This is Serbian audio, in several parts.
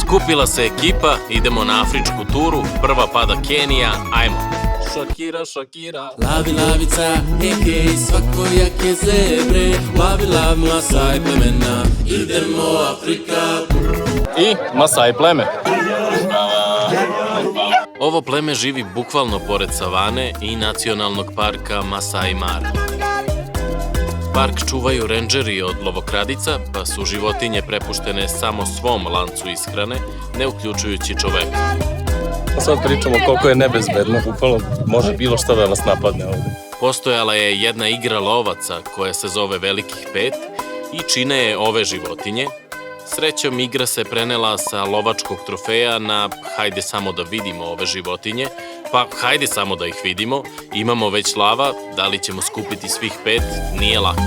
Skupila se ekipa, idemo na afričku turu, prva pada Kenija, ajmo. Šakira, Šakira. Lavi lavica, hekej, svakojake zebre, lavi lav, Masaj plemena, idemo Afrika. I Masaj pleme. Ovo pleme živi bukvalno pored savane i nacionalnog parka Masai Mara. Park čuvaju rendžeri od lovokradica, pa su životinje prepuštene samo svom lancu ishrane, ne uključujući čoveka. Sad pričamo koliko je nebezbedno, bukvalno može bilo šta da nas napadne ovde. Postojala je jedna igra lovaca koja se zove Velikih pet i čine je ove životinje. Srećom, igra se prenela sa lovačkog trofeja na hajde samo da vidimo ove životinje, pa hajde samo da ih vidimo, imamo već lava, da li ćemo skupiti svih 5, nije lako.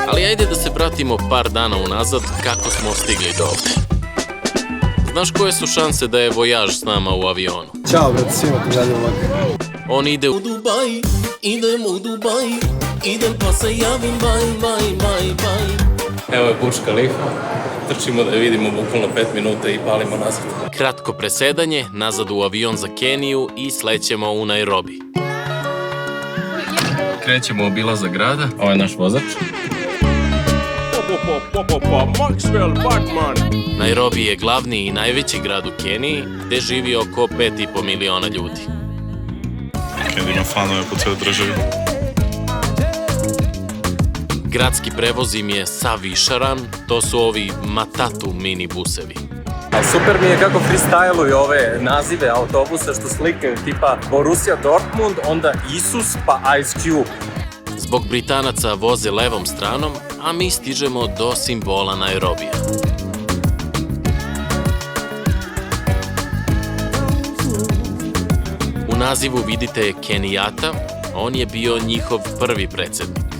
Ali ajde da se vratimo par dana unazad kako smo stigli do ovde. Znaš koje su šanse da je vojaž s nama u avionu? Ćao, brate, svima ti želim ovak. On ide u Dubai, idem u Dubai, idem pa se javim, baj. Evo je Burj Khalifa, trčimo da je vidimo bukvalno 5 minuta i palimo nazad. kratko presedanje, nazad u avion za Keniju i slećemo u Nairobi. Krećemo obilazak grada, ovo je naš vozač. Nairobi je glavni i najveći grad u Keniji, gde živi oko 5,5 miliona ljudi. Kenija ima fanove po cijeloj državi. Gradski prevoz im je sav višaran, to su ovi matatu minibusevi. A super mi je kako freestyluju ove nazive autobusa što slikaju tipa Borussia Dortmund, onda Isus pa Ice Cube. Zbog Britanaca voze levom stranom, a mi stižemo do simbola Nairobija. U nazivu vidite Kenijata, on je bio njihov prvi predsednik.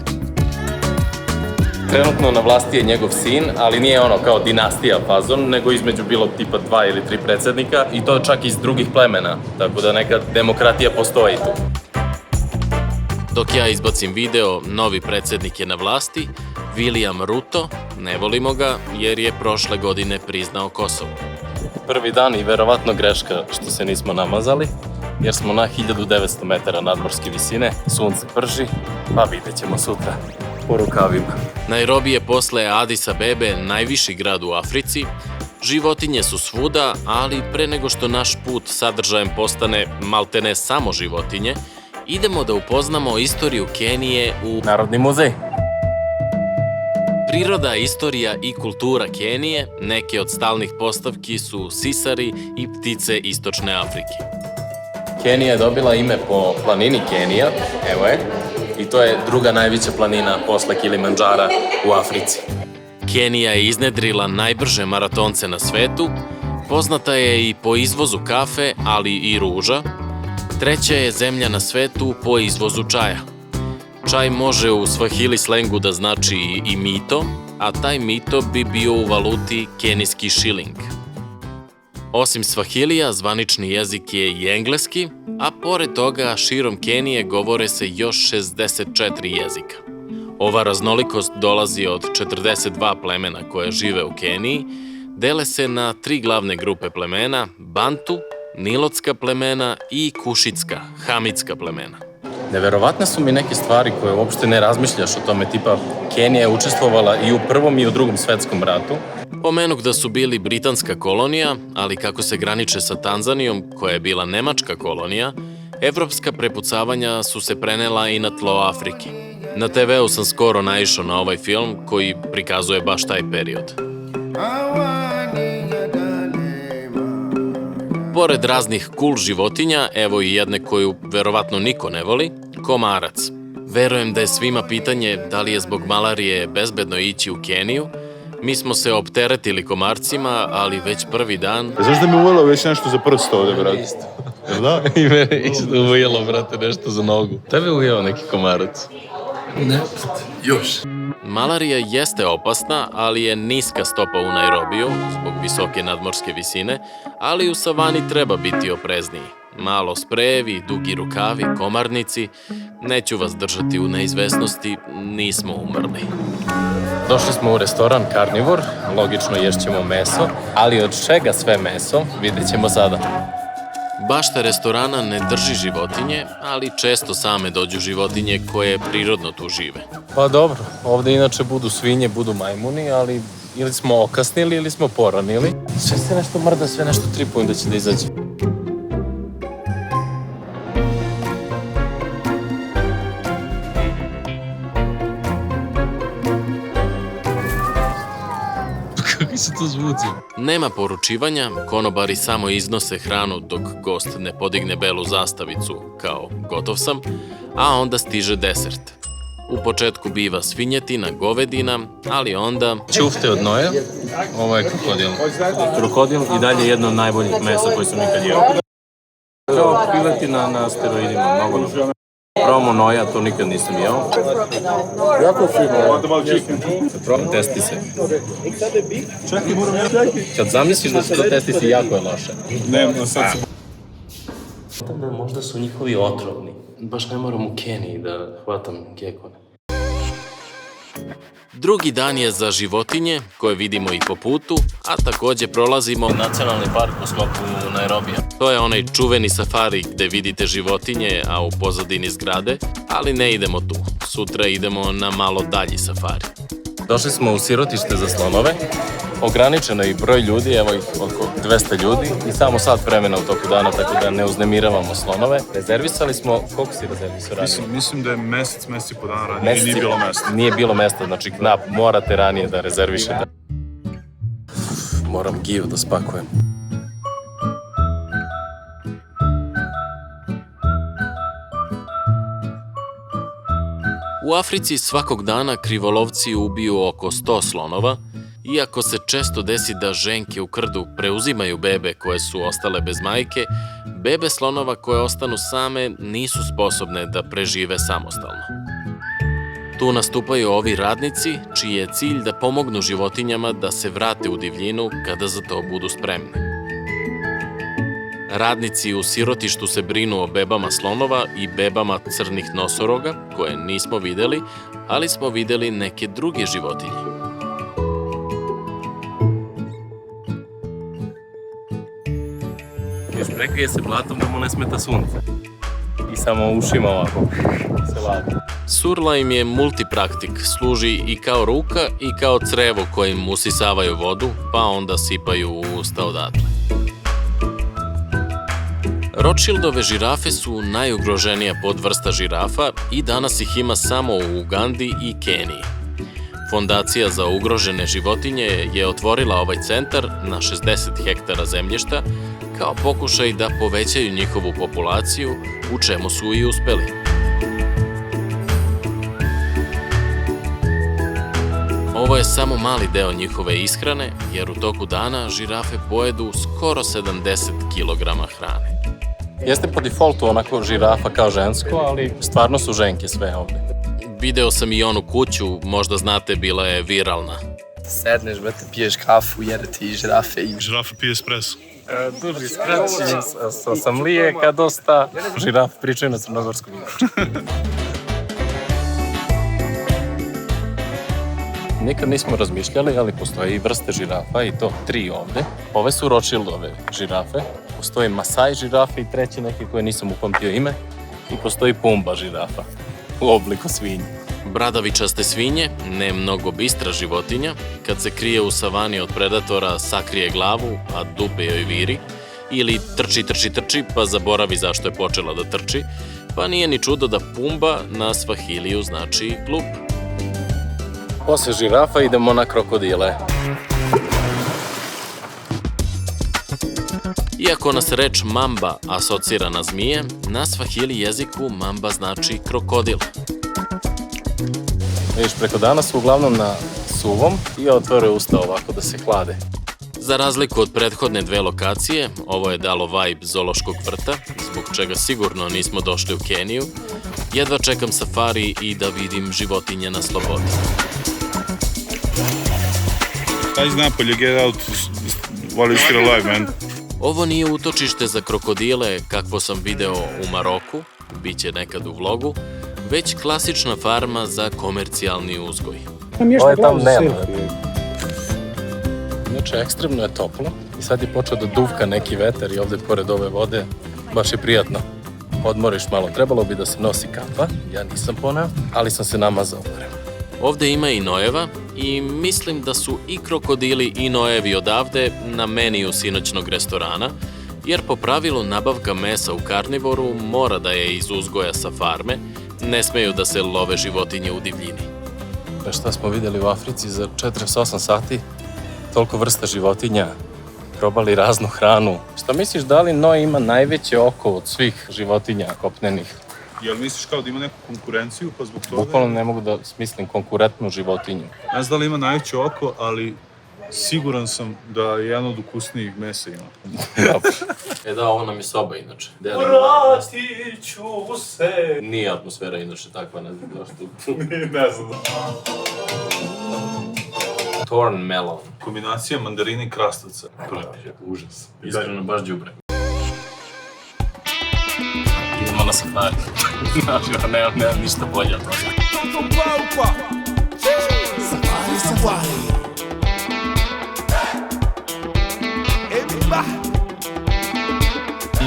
Trenutno na vlasti je njegov sin, ali nije ono kao dinastija fazon, nego između bilo tipa 2 ili 3 predsednika i to čak iz drugih plemena, tako da neka demokratija postoji tu. Dok ja izbacim video, novi predsednik je na vlasti, William Ruto, ne volimo ga jer je prošle godine priznao Kosovo. Prvi dan i verovatno greška što se nismo namazali, jer smo na 1900 metara nadmorske visine, sunce prži, pa vidjet ćemo sutra po rukavima. Nairobi je posle Adis Abebe najviši grad u Africi, životinje su svuda, ali pre nego što naš put sadržajem postane maltene samo životinje, idemo da upoznamo istoriju Kenije u Narodni muzej. Priroda, istorija i kultura Kenije, neke od stalnih postavki su sisari i ptice istočne Afrike. Kenija je dobila ime po planini Kenija, evo je, i to je druga najveća planina posle Kilimandžara u Africi. Kenija je iznedrila najbrže maratonce na svetu, poznata je i po izvozu kafe, ali i ruža. Treća je zemlja na svetu po izvozu čaja. Čaj može u swahili slengu da znači i mito, a taj mito bi bio u valuti kenijski šiling. Osim swahilija, zvanični jezik je i engleski, a pored toga širom Kenije govore se još 64 jezika. Ova raznolikost dolazi od 42 plemena koje žive u Keniji, dele se na 3 glavne grupe plemena, Bantu, Nilotska plemena i Kušitska, Hamitska plemena. Neverovatne su mi neke stvari koje uopšte ne razmišljaš o tome, tipa Kenija je učestvovala i u Prvom i u Drugom svetskom ratu. Pomenuk da su bili britanska kolonija, ali kako se graniče sa Tanzanijom, koja je bila nemačka kolonija, evropska prepucavanja su se prenela i na tlo Afrike. Na TV-u sam skoro naišao na ovaj film koji prikazuje baš taj period. Pored raznih cool životinja, evo i jedne koju verovatno niko ne voli, komarac. Verujem da je svima pitanje da li je zbog malarije bezbedno ići u Keniju. Mi smo se opteretili komarcima, ali već prvi dan... Znaš da mi uvelo već nešto za prst ovde, brate? Isto. Jel da? I mene isto ujelo, brate, nešto za nogu. Tebe ujeo neki komarac? Ne, još. Malarija jeste opasna, ali je niska stopa u Nairobiju, zbog visoke nadmorske visine, ali u savani treba biti oprezniji. Malo sprejevi, dugi rukavi, komarnici, neću vas držati u neizvesnosti, nismo umrli. Došli smo u restoran Carnivore, logično ješćemo meso, ali od čega sve meso, vidjet ćemo sada. Bašta restorana ne drži životinje, ali često same dođu životinje koje prirodno tu žive. Pa dobro, ovde inače budu svinje, budu majmuni, ali ili smo okasnili ili smo poranili. Sve se nešto mrda, sve nešto tripuje da će da izađe. Kakvi su to zvuci? Nema poručivanja, konobari samo iznose hranu dok gost ne podigne belu zastavicu, kao gotov sam, a onda stiže desert. U početku biva svinjetina, govedina, ali onda... Ćufte od noja, ovo je krokodil. Krokodil i dalje jedno od najboljih mesa koji sam nikad jeo. Kao piletina na steroidima, mnogo dobro. Probamo noja, to nikad nisam jeo. Jako fino. Probam testise. Kad zamisliš da su to testisi, jako je loše. Možda su njihovi otrovni. Baš ne moram u Keniji da hvatam gekone. Drugi dan je za životinje, koje vidimo i po putu, a takođe prolazimo... Nacionalni park u sklopu Nairobija. To je onaj čuveni safari gde vidite životinje, a u pozadini zgrade, ali ne idemo tu. Sutra idemo na malo dalji safari. Došli smo u sirotište za slonove. Ograničeno je broj ljudi, evo ih oko 200 ljudi i samo sat vremena u toku dana, tako da ne uznemiravamo slonove. Rezervisali smo, koliko si rezervisao ranije? Mislim da je mesec i po dana ranije i nije bilo mesta. Nije bilo mesta, znači knap, morate ranije da rezervišete. Moram giju da spakujem. U Africi svakog dana krivolovci ubiju oko 100 slonova, iako se često desi da ženke u krdu preuzimaju bebe koje su ostale bez majke, bebe slonova koje ostanu same nisu sposobne da prežive samostalno. Tu nastupaju ovi radnici, čiji je cilj da pomognu životinjama da se vrate u divljinu kada za to budu spremni. Radnici u sirotištu se brinu o bebama slonova i bebama crnih nosoroga, koje nismo videli, ali smo videli neke druge životinje. Još prekrije se blatom da mu ne smeta sunce. I samo ušima ovako se ladi. Surla im je multipraktik, služi i kao ruka i kao crevo kojim usisavaju vodu, pa onda sipaju u usta odatle. Rothschildove žirafe su najugroženija podvrsta žirafa i danas ih ima samo u Ugandi i Keniji. Fondacija za ugrožene životinje je otvorila ovaj centar na 60 hektara zemljišta kao pokušaj da povećaju njihovu populaciju, u čemu su i uspeli. Ovo je samo mali deo njihove ishrane, jer u toku dana žirafe pojedu skoro 70 kg hrane. Jeste po defaultu onako žirafa kao žensko, ali stvarno su ženke sve ovde. Video sam i onu kuću, možda znate, bila je viralna. Sedneš, brate, piješ kafu, jede ti žirafe i... Žirafa pije espresso. Duži skraći, sa mlijeka dosta. Žirafe pričaju na crnogorskom inače. Nikad nismo razmišljali, ali postoje i vrste žirafa i to 3 ovde. Ove su Rothschildove žirafe, postoji Masai žirafe i treće neke koje nisam upamtio ime i postoji Pumba žirafa u obliku svinje. Bradavičaste svinje, ne mnogo bistra životinja, kad se krije u savani od predatora sakrije glavu, a dupe joj viri, ili trči pa zaboravi zašto je počela da trči, pa nije ni čudo da Pumba na svahiliju znači glup. Posle žirafa idemo na krokodile. Iako nas reč mamba asocira na zmije, na svahili jeziku mamba znači krokodil. Vidiš, preko dana su uglavnom na suvom i otvore usta ovako da se hlade. Za razliku od prethodne 2 lokacije, ovo je dalo vibe zoološkog vrta, zbog čega sigurno nismo došli u Keniju. Jedva čekam safari i da vidim životinje na slobodi. Guys, napolje, get out, while you're still alive, man. Ovo nije utočište za krokodile kakvo sam video u Maroku, bit će nekad u vlogu, već klasična farma za komercijalni uzgoj. Ovo je tamo nema. Znači, ekstremno je toplo i sad je počeo da duvka neki vetar i ovde pored ove vode baš je prijatno. Odmoriš malo, trebalo bi da se nosi kapa, ja nisam poneo, ali sam se namazao barem. Ovde ima i nojeva i mislim da su i krokodili i nojevi odavde na meniju sinoćnog restorana, jer po pravilu nabavka mesa u karnivoru mora da je iz uzgoja sa farme, ne smeju da se love životinje u divljini. Pa šta smo vidjeli u Africi za 48 sati? Toliko vrsta životinja, probali raznu hranu. Šta misliš, da li noj ima najveće oko od svih životinja kopnenih? Jel misliš kao da ima neku konkurenciju, pa zbog toga... Bukvalno ne mogu da smislim konkurentnu životinju. Ne znam da li ima najveće oko, ali siguran sam da je jedan od ukusnijih mesa ima. Da, ovo nam je soba inače. Vratit ću se. Nije atmosfera inače takva, ne znam zašto. Ne znam. Torn melon. Kombinacija mandarine i krastavca. Užas. Iskreno baš đubre. Idemo na safari. Znači, nema ništa bolje od toga.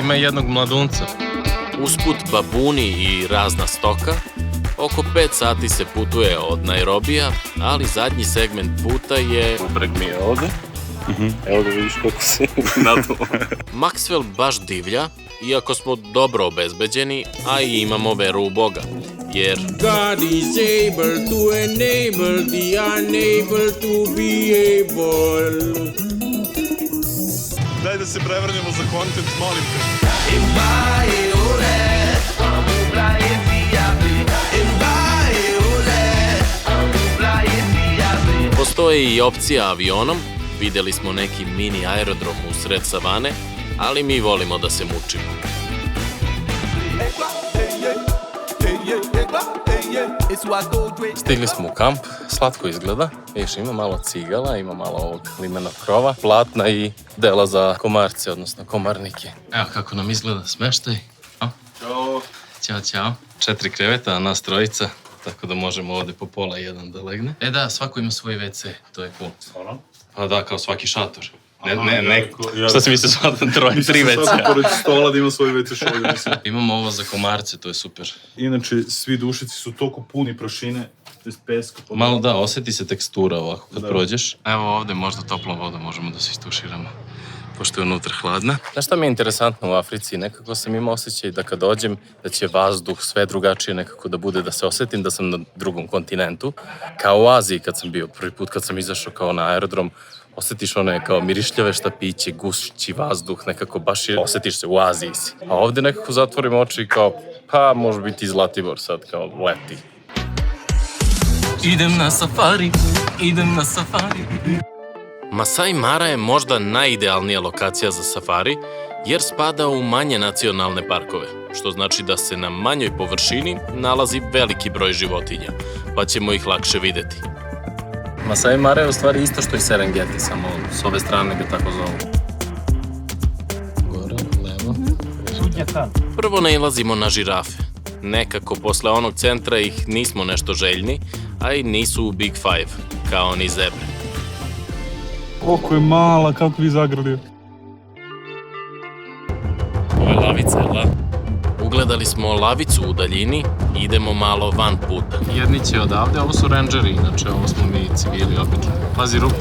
Ima jednog mladunca. Usput babuni i razna stoka, oko 5 sati se putuje od Nairobija, ali zadnji segment puta je... Ubreg mi je ovde. Evo da vidiš koliko se naduo. Maxwell baš divlja, iako smo dobro obezbeđeni, a i imamo veru u Boga, jer... God is able to enable the unable to be able. Daj da se prevrnemo za content, molim te. Postoji i opcija avionom, videli smo neki mini aerodrom u sred savane, ali mi volimo da se mučimo. Stigli smo u kamp, slatko izgleda. Viš, ima malo cigala, ima malo ovog limenog krova, platna i dela za komarce, odnosno komarnike. Evo kako nam izgleda smeštaj. Ćao. Ćao, ćao. 4 kreveta, a nas trojica, tako da možemo ovde po pola jedan da legne. Da, svako ima svoj WC, to je cool. Stvarno? Pa da, kao svaki šator. Ja, Šta si mislio sad, 3 WC? Sad pored stola da ima svoj WC šolje, mislim. Imamo ovo za komarce, to je super. Inače, svi dušici su toliko puni prašine, to je peska. Malo da, osjeti se tekstura ovako kad prođeš. Evo ovde možda topla voda, možemo da se istuširamo. Pošto je unutra hladna. Znaš šta mi je interesantno u Africi? Nekako sam imao osjećaj da kad dođem, da će vazduh sve drugačije nekako da bude, da se osjetim da sam na drugom kontinentu. Kao u Aziji kad sam bio, prvi put kad sam izašao kao na aerodrom, osjetiš one kao mirišljave štapiće, gušći vazduh, nekako baš je, osjetiš se u Aziji si. A ovde nekako zatvorim oči i kao, pa može biti i Zlatibor sad, kao leti. Idem na safari, idem na safari. Masai Mara je možda najidealnija lokacija za safari, jer spada u manje nacionalne parkove, što znači da se na manjoj površini nalazi veliki broj životinja, pa ćemo ih lakše videti. Masai Mara je u stvari isto što i Serengeti, samo s ove strane ga tako zovu. Gore, levo. Prvo nailazimo na žirafe. Nekako posle onog centra ih nismo nešto željni, a i nisu u Big Five, kao ni zebre. Koliko je mala, kako vi zagrlio. Ovo je lavica, jel da? Ugledali smo lavicu u daljini, idemo malo van puta. Jedni će odavde, ovo su rangeri, inače ovo smo mi civili obično. Pazi rupu.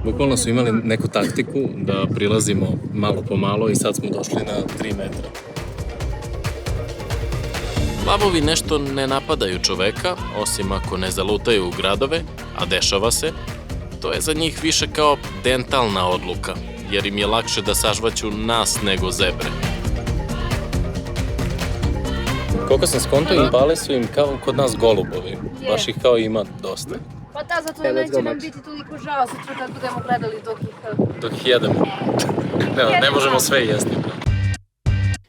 Bukvalno su imali neku taktiku da prilazimo malo po malo i sad smo došli na 3 metra. Lavovi nešto ne napadaju čoveka, osim ako ne zalutaju u gradove, a dešava se. To je za njih više kao dentalna odluka, jer im je lakše da sažvaću nas nego zebre. Koliko sam skontao, impale su im kao kod nas golubovi. Baš ih kao ima dosta. Pa da, zato neće nam biti toliko žao sutra kad budemo gledali Dok ih jedemo. Ne možemo sve jesti.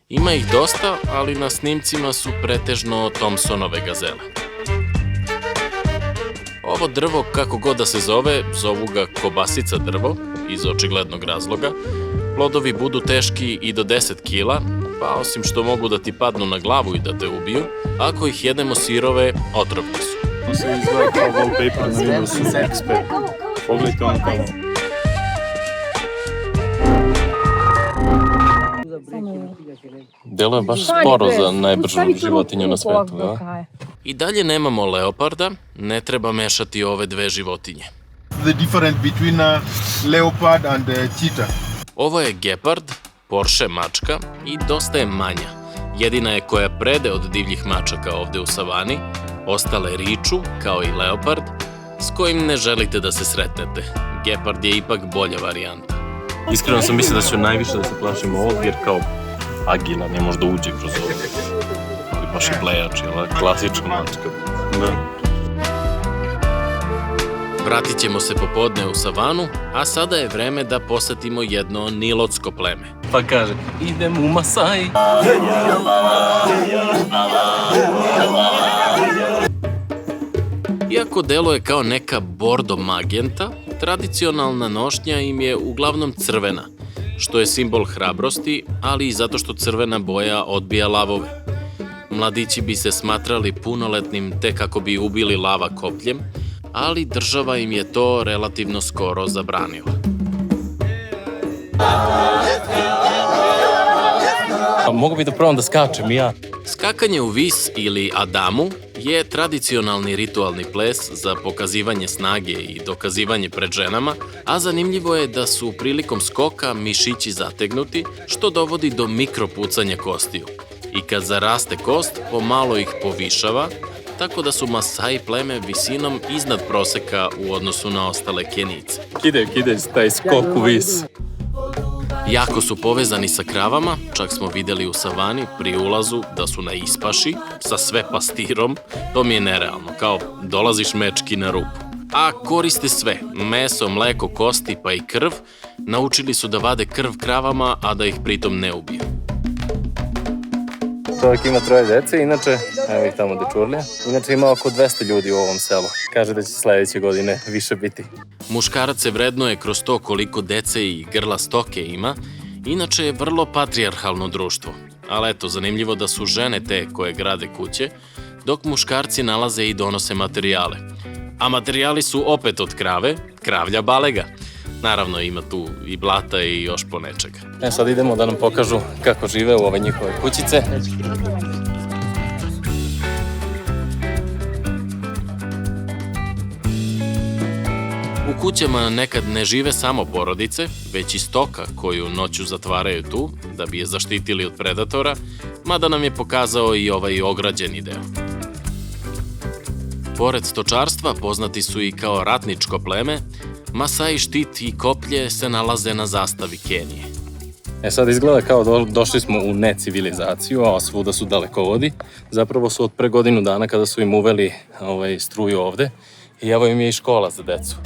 Ima ih dosta, ali na snimcima su pretežno Thompsonove gazele. Ovo drvo, kako god da se zove, zovu ga kobasica drvo, iz očiglednog razloga. Plodovi budu teški i do 10 kila, pa osim što mogu da ti padnu na glavu i da te ubiju, ako ih jedemo sirove, otrovni su. Ovo se izgleda kao wallpaper na Windowsu XP. Pogledajte ono tamo. Delo je baš sporo za najbržu životinju na svetu, da? I dalje nemamo leoparda, ne treba mešati ove dve životinje. The difference between leopard and cheetah. Ovo je gepard, Porsche mačka i dosta je manja. Jedina je koja prede od divljih mačaka ovde u savani, ostale riču, kao i leopard, s kojim ne želite da se sretnete. Gepard je ipak bolja varijanta. Iskreno sam mislio da ću najviše da se plašim ovog, jer kao agila ne može da uđe kroz ovo. Ali baš je blejač, jel? Klasična mačka. Da. Vratit ćemo se popodne u savanu, a sada je vreme da posetimo jedno nilotsko pleme. Pa kaže, idem u Masai. Iako deluje kao neka bordo magenta, tradicionalna nošnja im je uglavnom crvena, što je simbol hrabrosti, ali i zato što crvena boja odbija lavove. Mladići bi se smatrali punoletnim tek kako bi ubili lava kopljem, ali država im je to relativno skoro zabranila. A mogu bi da probam da skačem i ja. Skakanje u vis ili adamu je tradicionalni ritualni ples za pokazivanje snage i dokazivanje pred ženama, a zanimljivo je da su prilikom skoka mišići zategnuti, što dovodi do mikropucanja kostiju. I kad zaraste kost, pomalo ih povišava, tako da su Masai pleme visinom iznad proseka u odnosu na ostale Kenijce. Kidaj taj skok u vis. Jako su povezani sa kravama, čak smo videli u savani pri ulazu da su na ispaši, sa sve pastirom, to mi je nerealno, kao dolaziš mečki na rupu. A koriste sve, meso, mleko, kosti pa i krv, naučili su da vade krv kravama, a da ih pritom ne ubiju. Čovjek ima 3 dece, inače, evo ih tamo dečurlja, inače ima oko 200 ljudi u ovom selu. Kaže da će sledeće godine više biti. Muškarac se vrednuje kroz to koliko dece i grla stoke ima, inače je vrlo patrijarhalno društvo. Ali eto, zanimljivo da su žene te koje grade kuće, dok muškarci nalaze i donose materijale. A materijali su opet od krave, kravlja balega. Naravno, ima tu i blata i još po nečega. Sad idemo da nam pokažu kako žive u ove njihove kućice. U kućama nekad ne žive samo porodice, već i stoka koju noću zatvaraju tu, da bi je zaštitili od predatora, mada nam je pokazao i ovaj ograđeni deo. Pored stočarstva, poznati su i kao ratničko pleme, Masai štit i koplje se nalaze na zastavi Kenije. Sad izgleda kao došli smo u necivilizaciju, a svuda su dalekovodi. Zapravo su od pre godinu dana kada su im uveli struju ovde i evo im je i škola za decu.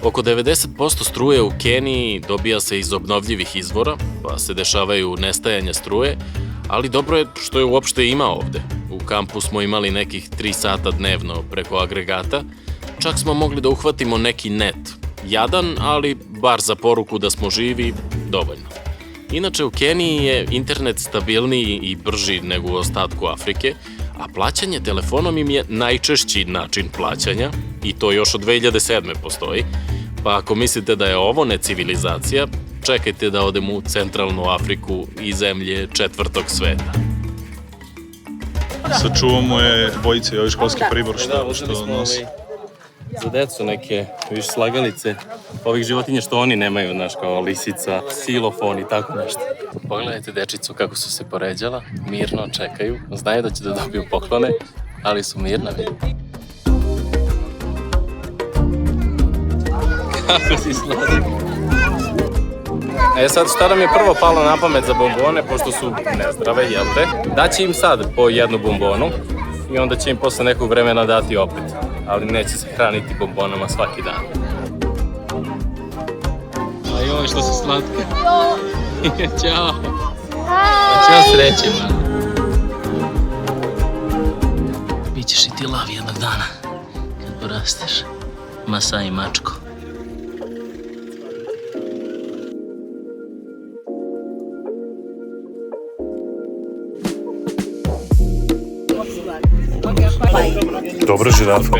Oko 90% struje u Keniji dobija se iz obnovljivih izvora, pa se dešavaju nestajanja struje, ali dobro je što je uopšte ima ovde. U kampu smo imali nekih 3 sata dnevno preko agregata, čak smo mogli da uhvatimo neki net. Jadan, ali bar za poruku da smo živi, dovoljno. Inače, u Keniji je internet stabilniji i brži nego u ostatku Afrike, a plaćanje telefonom im je najčešći način plaćanja, i to još od 2007. postoji, pa ako mislite da je ovo necivilizacija, čekajte da odemo u centralnu Afriku i zemlje 4. sveta. Sačuvamo je bojice i ovaj školski pribor što nosi. Za decu neke, viš, slagalice, ovih životinja što oni nemaju, znaš, kao lisica, silofon i tako nešto. Pogledajte dečicu kako su se poređala, mirno čekaju, znaju da će da dobiju poklone, ali su mirnavi. Kako si sladak. Sad šta nam je prvo palo na pamet za bombone, pošto su nezdrave, jel te? Daći im sad po jednu bombonu i onda će im posle nekog vremena dati opet. Ali neće se hraniti bombonama svaki dan. A joj, što su slatke. Ćao. Ćao, sreće, man. Bićeš i ti lav jednog dana, kad porasteš. Masai mačko. Dobra žirafa.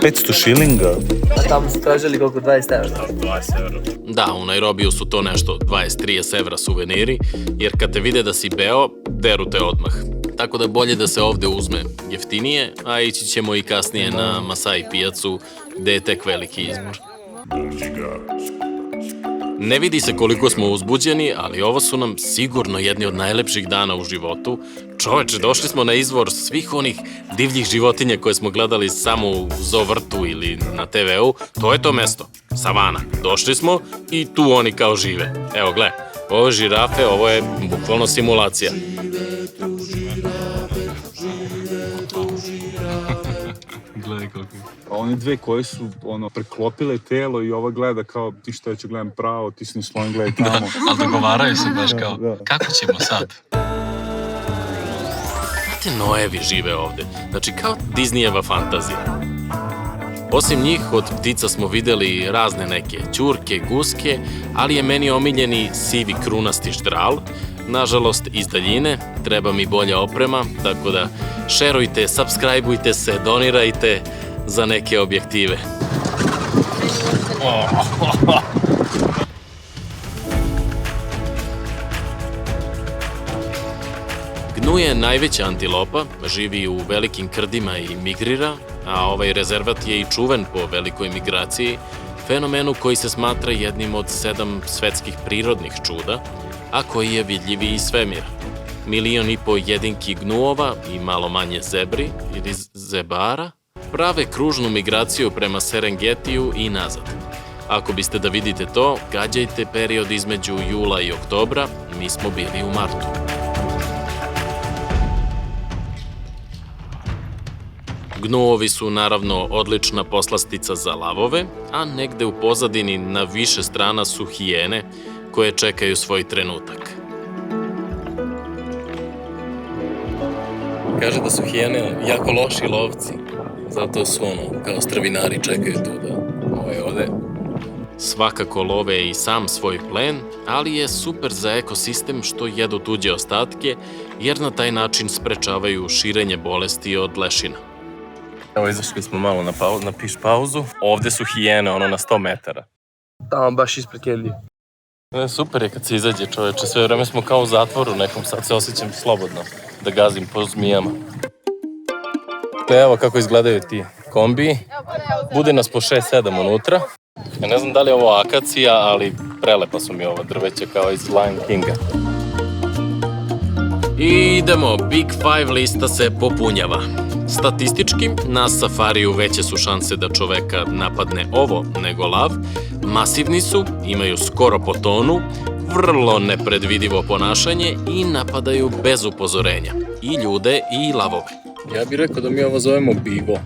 500 šilinga. A tamo su tražili koliko 20 €. 20 €. Da, u Nairobiju su to nešto 20-30 evra suveniri, jer kad te vide da si beo, deru te odmah. Tako da bolje da se ovde uzme jeftinije, a ići ćemo i kasnije na Masai pijacu, gde je tek veliki izbor. Ne vidi se koliko smo uzbuđeni, ali ovo su nam sigurno jedni od najlepših dana u životu. Čoveče, došli smo na izvor svih onih divljih životinja koje smo gledali samo u zoovrtu ili na TV-u. To je to mesto, savana. Došli smo i tu oni kao žive. Evo, gle, ove žirafe, ovo je bukvalno simulacija. Gledaj kako. A one dve koje su preklopile telo i ova gleda kao ti što ja ću gledam pravo, ti si slon gledaj tamo. Ali dogovaraju se baš kao, kako ćemo sad? Znate, nojevi žive ovde. Znači, kao Disneyjeva fantazija. Osim njih, od ptica smo videli razne neke ćurke, guske, ali je meni omiljeni sivi krunasti ždral. Nažalost, iz daljine, treba mi bolja oprema, tako da šerujte, subscribeujte se, donirajte za neke objektive. Gnu je najveća antilopa, živi u velikim krdima i migrira, a ovaj rezervat je i čuven po velikoj migraciji, fenomenu koji se smatra jednim od 7 svetskih prirodnih čuda, a koji je vidljivi iz svemira. 1,5 miliona jedinki gnuova i malo manje zebri ili zebara prave kružnu migraciju prema Serengetiju i nazad. Ako biste da vidite to, gađajte period između jula i oktobra, mi smo bili u martu. Gnuovi su naravno odlična poslastica za lavove, a negde u pozadini na više strana su hijene koje čekaju svoj trenutak. Kaže da su hijene jako loši lovci, zato su kao stravinari čekaju tu da ode. Svakako love i sam svoj plen, ali je super za ekosistem što jedu tuđe ostatke, jer na taj način sprečavaju širenje bolesti od lešina. Evo, izašli smo malo na piš pauzu. Ovde su hijene, na 100 metara. Tamo baš ispred Kendije. Super je kad se izađe, čoveče. Sve vreme smo kao u zatvoru nekom, sad se osjećam slobodno da gazim po zmijama. Evo kako izgledaju ti kombiji. Bude nas po 6-7 unutra. Ja ne znam da li je ovo akacija, ali prelepa su mi ova drveća kao iz Lion Kinga. I idemo, Big Five lista se popunjava. Statistički, na safariju veće su šanse da čoveka napadne ovo nego lav, masivni su, imaju skoro po tonu, vrlo nepredvidivo ponašanje i napadaju bez upozorenja, i ljude i lavove. Ja bih rekao da mi ovo zovemo bivo.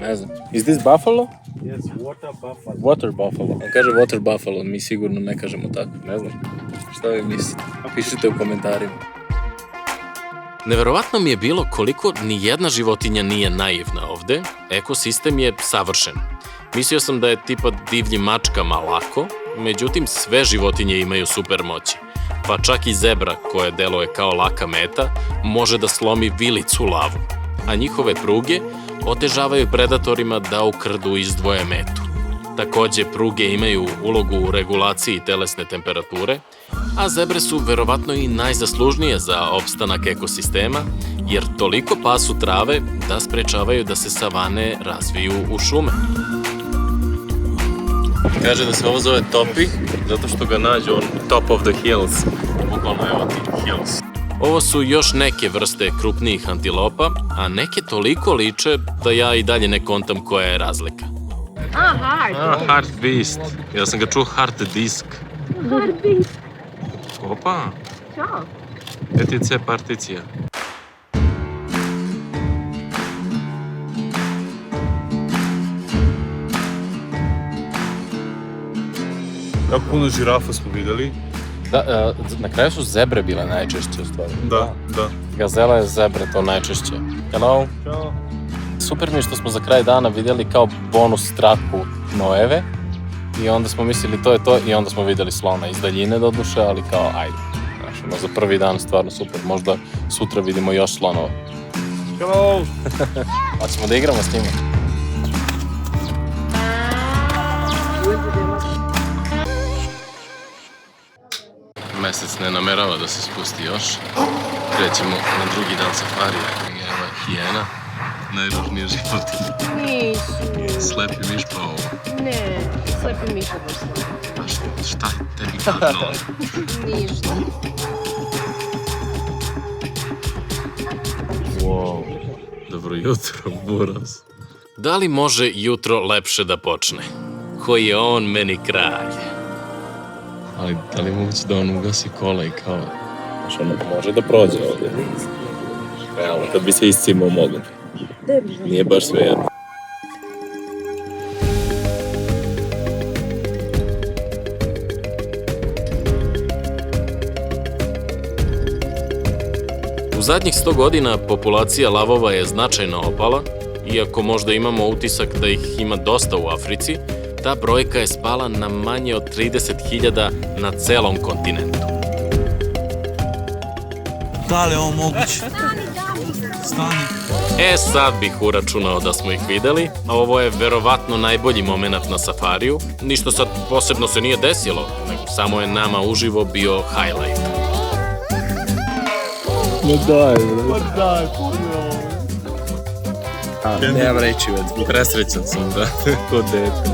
Ne znam. Is this buffalo? Yes, water buffalo. Water buffalo. On kaže water buffalo, mi sigurno ne kažemo tako, ne znam. Šta vi mislite? Pišite u komentarima. Neverovatno mi je bilo koliko ni jedna životinja nije naivna ovde, ekosistem je savršen. Mislio sam da je tipa divljim mačkama lako, međutim sve životinje imaju super moći. Pa čak i zebra, koja deluje kao laka meta, može da slomi vilicu lavu, a njihove pruge otežavaju predatorima da u krdu izdvoje metu. Takođe, pruge imaju ulogu u regulaciji telesne temperature, a zebre su verovatno i najzaslužnije za opstanak ekosistema, jer toliko pasu trave da sprečavaju da se savane razviju u šume. Kaže da se ovo zove topi, zato što ga nađu on top of the hills. Bukvalno evo ti hills. Ovo su još neke vrste krupnijih antilopa, a neke toliko liče da ja i dalje ne kontam koja je razlika. Hard beast. Ja sam ga čuo hard disk. Hard beast. Opa. Ćao. ETC particija. Jako puno žirafa smo videli. Da, na kraju su zebre bile najčešće u stvari. Da. Gazela je zebre to najčešće. Hello. Ćao. Super mi je što smo za kraj dana vidjeli kao bonus traku nojeve. I onda smo mislili to je to i onda smo vidjeli slona iz daljine doduše, ali kao ajde. Znaš, za prvi dan stvarno super. Možda sutra vidimo još slonova. Hello! Hoćemo da igramo s njima. Mesec ne namerava da se spusti još. Krećemo na drugi dan safarija. Evo je hijena, najružnije životinje. Nisu. Slepi miš pa ovo. Ne, slepi miša baš slepi. Pa šta je tebi gadno? Ništa. Wow. Dobro jutro, Buras. Da li može jutro lepše da počne? Koji je on meni kralj? Ali da li moguće da on ugasi kola i kao... Znaš, ono može da prođe ovde. Realno, kad bi se iscimao mogu. Nije baš sve jedno. U zadnjih 100 godina populacija lavova je značajno opala, iako možda imamo utisak da ih ima dosta u Africi, ta brojka je spala na manje od 30.000 na celom kontinentu. Da li je ovo moguće? Stani. Sad bih uračunao da smo ih videli, a ovo je verovatno najbolji moment na safariju. Ništa sad posebno se nije desilo, samo je nama uživo bio highlight. Nemam reći, već. Presrećan sam, brate, kod dete.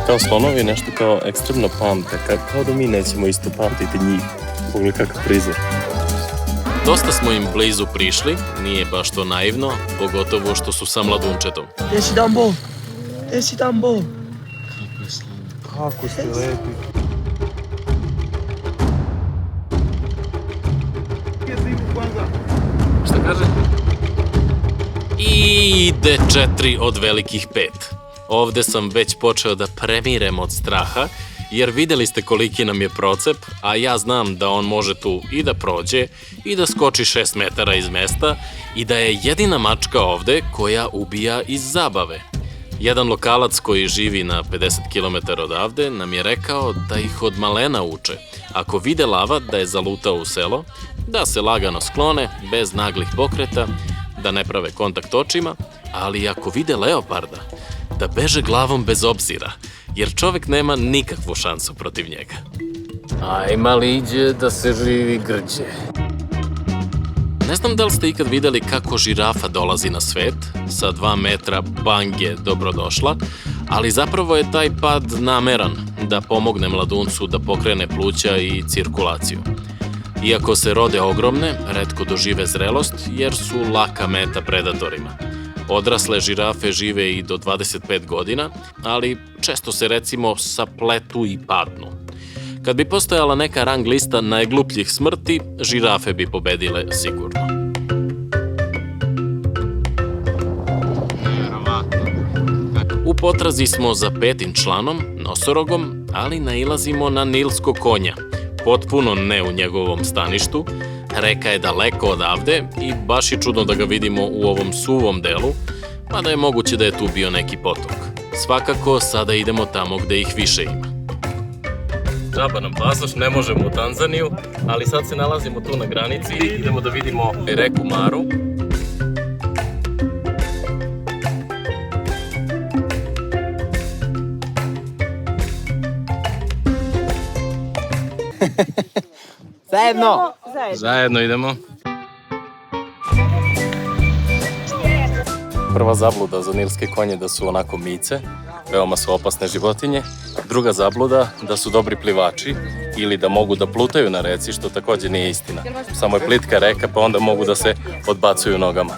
Kao slonovi nešto kao ekstremno pamte, kao da mi nećemo isto pamtiti njih. Pogledaj kakav prizor. Dosta smo im blizu prišli, nije baš to naivno, pogotovo što su sa mladunčetom. Gdje si Dumbo? Gdje si Dumbo? Kako ste lepi. Šta kaže? I ide 4 od velikih 5. Ovde sam već počeo da premirem od straha, jer videli ste koliki nam je procep, a ja znam da on može tu i da prođe, i da skoči 6 metara iz mesta, i da je jedina mačka ovde koja ubija iz zabave. Jedan lokalac koji živi na 50 km odavde nam je rekao da ih od malena uče. Ako vide lava da je zalutao u selo, da se lagano sklone, bez naglih pokreta, da ne prave kontakt očima, ali ako vide leoparda, da beže glavom bez obzira, jer čovek nema nikakvu šansu protiv njega. Ajma liđe da se živi grđe. Ne znam da li ste ikad videli kako žirafa dolazi na svet, sa 2 metra bang je dobrodošla, ali zapravo je taj pad nameran da pomogne mladuncu da pokrene pluća i cirkulaciju. Iako se rode ogromne, retko dožive zrelost jer su laka meta predatorima. Odrasle žirafe žive i do 25 godina, ali često se recimo sapletu i padnu. Kad bi postojala neka rang lista najglupljih smrti, žirafe bi pobedile sigurno. U potrazi smo za 5. članom, nosorogom, ali nailazimo na nilskog konja. Potpuno ne u njegovom staništu, reka je daleko odavde i baš je čudno da ga vidimo u ovom suvom delu, mada je moguće da je tu bio neki potok. Svakako, sada idemo tamo gde ih više ima. Džaba nam pasoš, ne možemo u Tanzaniju, ali sad se nalazimo tu na granici, idemo da vidimo reku Maru. Zajedno! Zajedno idemo. Prva zabluda za nilske konje da su onako mice, veoma su opasne životinje. Druga zabluda da su dobri plivači ili da mogu da plutaju na reci, što takođe nije istina. Samo je plitka reka pa onda mogu da se odbacuju nogama.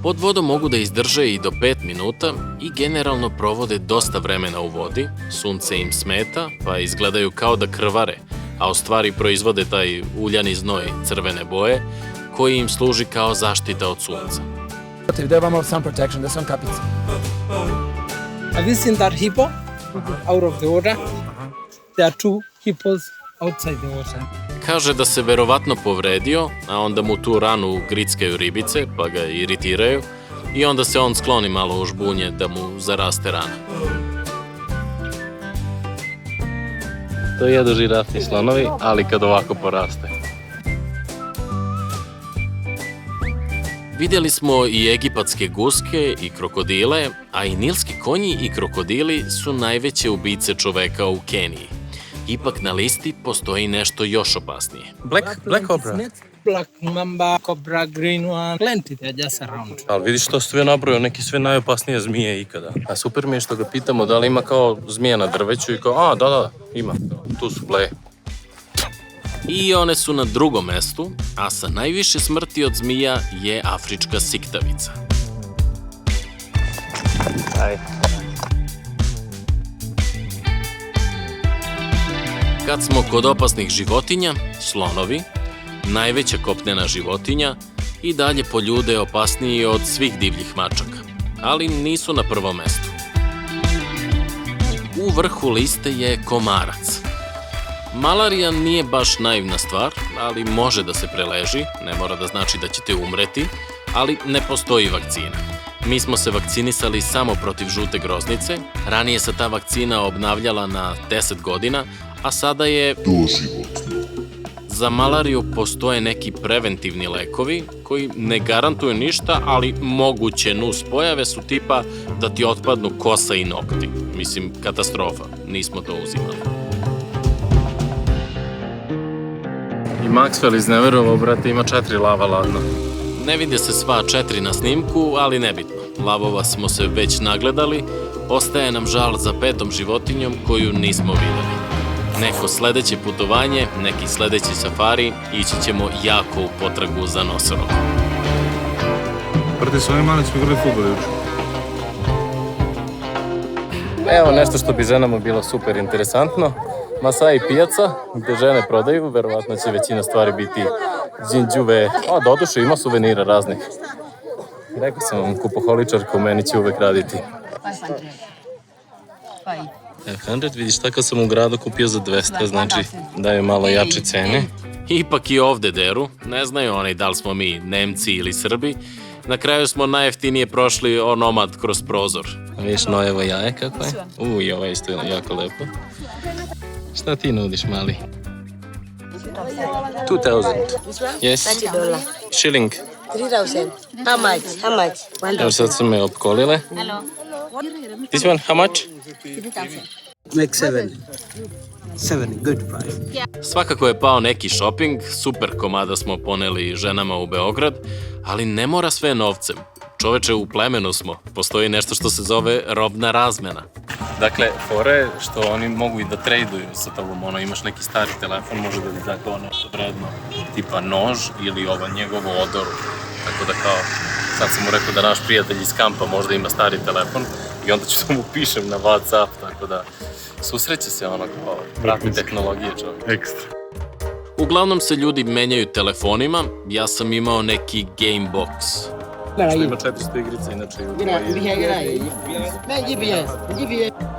Pod vodom mogu da izdrže i do 5 minuta i generalno provode dosta vremena u vodi, sunce im smeta pa izgledaju kao da krvare, a u stvari proizvode taj uljani znoj crvene boje koji im služi kao zaštita od sunca. There are more sun protection, there's some kapice. Have you seen that hippo out of the water? There are 2 hippos outside the water. Kaže da se verovatno povredio, a onda mu tu ranu grickaju ribice pa ga iritiraju i onda se on skloni malo u žbunje da mu zaraste rana. To jedu žirafi i slonovi, ali kad ovako poraste. Vidjeli smo i egipatske guske i krokodile, a i nilski konji i krokodili su najveće ubice čoveka u Keniji. Ipak na listi postoji nešto još opasnije. Black cobra. Black mamba, cobra, green one, plenty, they're just around. Ali vidiš to sve nabrojao, neke sve najopasnije zmije ikada. A super mi je što ga pitamo da li ima kao zmija na drveću i kao, da, ima. Tu su ble. I one su na drugom mestu, a sa najviše smrti od zmija je afrička siktavica. Kad smo kod opasnih životinja, slonovi, najveća kopnena životinja, i dalje po ljude opasniji od svih divljih mačaka, ali nisu na prvom mestu. U vrhu liste je komarac. Malarija nije baš naivna stvar, ali može da se preleži, ne mora da znači da ćete umreti, ali ne postoji vakcina. Mi smo se vakcinisali samo protiv žute groznice, ranije se ta vakcina obnavljala na 10 godina, a sada je doživotno. Za malariju postoje neki preventivni lekovi koji ne garantuju ništa, ali moguće nuspojave su tipa da ti otpadnu kosa i nokti. Mislim, katastrofa, nismo to uzimali. I Maxwell izneverovao, brate, ima 4 lava ladno. Ne vide se sva 4 na snimku, ali nebitno. Lavova smo se već nagledali, ostaje nam žal za 5. životinjom koju nismo videli. Neko sledeće putovanje, neki sledeći safari, ići ćemo jako u potragu za nosorogom. Brate, s ovim mali smo igrali fudbal juče. Evo nešto što bi ženama bilo super interesantno. Masai pijaca, gde žene prodaju, verovatno će većina stvari biti džinđuve. Doduše, ima suvenira raznih. Rekao sam vam, kupoholičarka u meni će uvek raditi. 500, vidiš, tako sam u gradu kupio za 200, znači daju malo jače cene. Ipak i ovde deru, ne znaju oni da li smo mi Nemci ili Srbi. Na kraju smo najjeftinije prošli onomad kroz prozor. Vidiš nojevo jaje kako je? I ovo je isto jako lepo. Šta ti nudiš, mali? 2000. Yes. $30. Shilling. 3,000. How much? Evo sad su me opkolile. This one, how much? 3,000. Make 7. 7, good price. Svakako je pao neki shopping, super komada smo poneli ženama u Beograd, ali ne mora sve novcem. Čoveče, u plemenu smo. Postoji nešto što se zove robna razmena. Dakle, fora je što oni mogu i da traduju sa tobom, imaš neki stari telefon, može da ti da kao nešto vredno, tipa nož ili njegovu odoru. Tako da kao, sad sam mu rekao da naš prijatelj iz kampa možda ima stari telefon i onda ću da mu pišem na WhatsApp, tako da susreće se kao, prati tehnologije čovjek. Ekstra. Uglavnom se ljudi menjaju telefonima, ja sam imao neki game box. Što ima 400 igrica, inače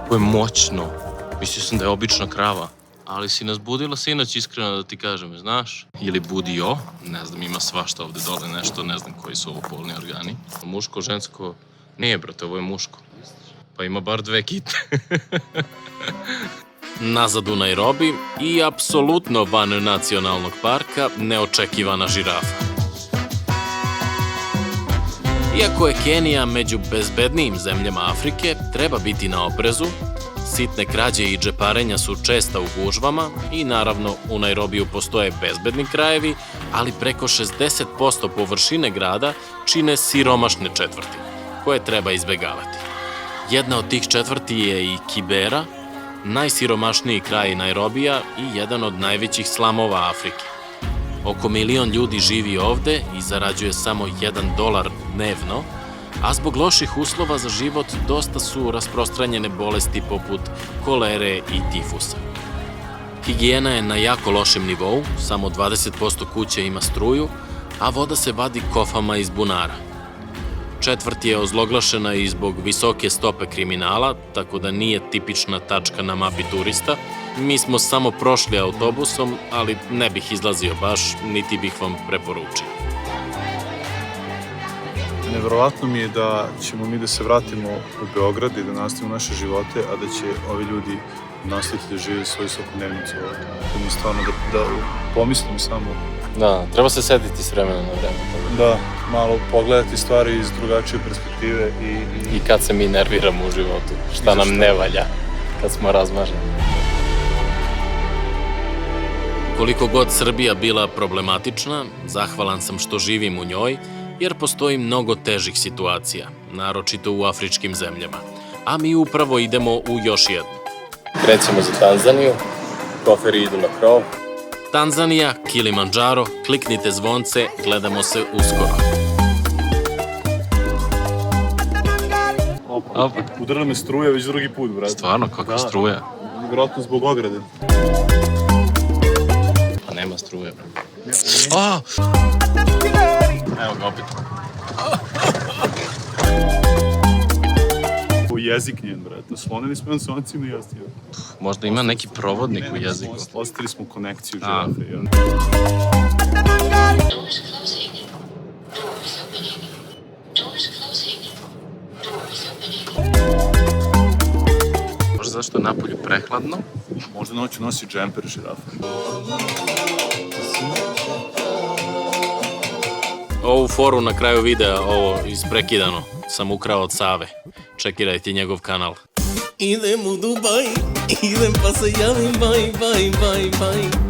Ovo je moćno. Mislio sam da je obična krava. Ali si nas budila sinoć, iskreno da ti kažem, znaš? Ili budio, ne znam, ima svašta ovde dole nešto, ne znam koji su ovo polni organi. Muško, žensko, nije brate, ovo je muško. Pa ima bar 2 kitne. Nazad u Nairobi i apsolutno van nacionalnog parka neočekivana žirafa. Iako je Kenija među bezbednijim zemljama Afrike, treba biti na oprezu. Sitne krađe i džeparenja su česta u gužvama i naravno u Nairobiju postoje bezbedni krajevi, ali preko 60% površine grada čine siromašne četvrti, koje treba izbegavati. Jedna od tih četvrti je i Kibera, najsiromašniji kraj Nairobija i jedan od najvećih slamova Afrike. Oko 1 milion ljudi živi ovde i zarađuje samo $1 dnevno, a zbog loših uslova za život dosta su rasprostranjene bolesti poput kolere i tifusa. Higijena je na jako lošem nivou, samo 20% kuće ima struju, a voda se vadi kofama iz bunara. Četvrt je ozloglašena i zbog visoke stope kriminala, tako da nije tipična tačka na mapi turista. Mi smo samo prošli autobusom, ali ne bih izlazio baš, niti bih vam preporučio. Neverovatno mi je da ćemo mi da se vratimo u Beograd i da nastavimo naše živote, a da će ovi ljudi nastaviti da žive svoju svakodnevnicu ovdje. To mi stvarno da pomislim samo. Da, treba se setiti s vremena na vreme. Da. malo pogledati stvari iz drugačije perspektive I kad se mi nerviramo u životu, šta nam ne valja, kad smo razmaženi. Koliko god Srbija bila problematična, zahvalan sam što živim u njoj, jer postoji mnogo težih situacija, naročito u afričkim zemljama. A mi upravo idemo u još jednu. Krećemo za Tanzaniju, koferi idu na krov. Tanzanija, Kilimandžaro, kliknite zvonce, gledamo se uskoro. Opa, udarila me struja već drugi put, brate. Stvarno, kakva struja? Vjerojatno zbog ograde. Pa nema struje, bro. Evo ga opet. O jezik njen, brate. Slonili smo jedan soncima i ostio. Možda ima neki provodnik u jeziku. Ostavili smo konekciju žirafe. Možda zašto je napolju prehladno? Možda noću nosi džemper žirafe. Ovu foru na kraju videa, ovo isprekidano, sam ukrao od Save. Čekirajte njegov kanal. Idem u Dubaj, idem pa se javim, baj, baj, baj, baj.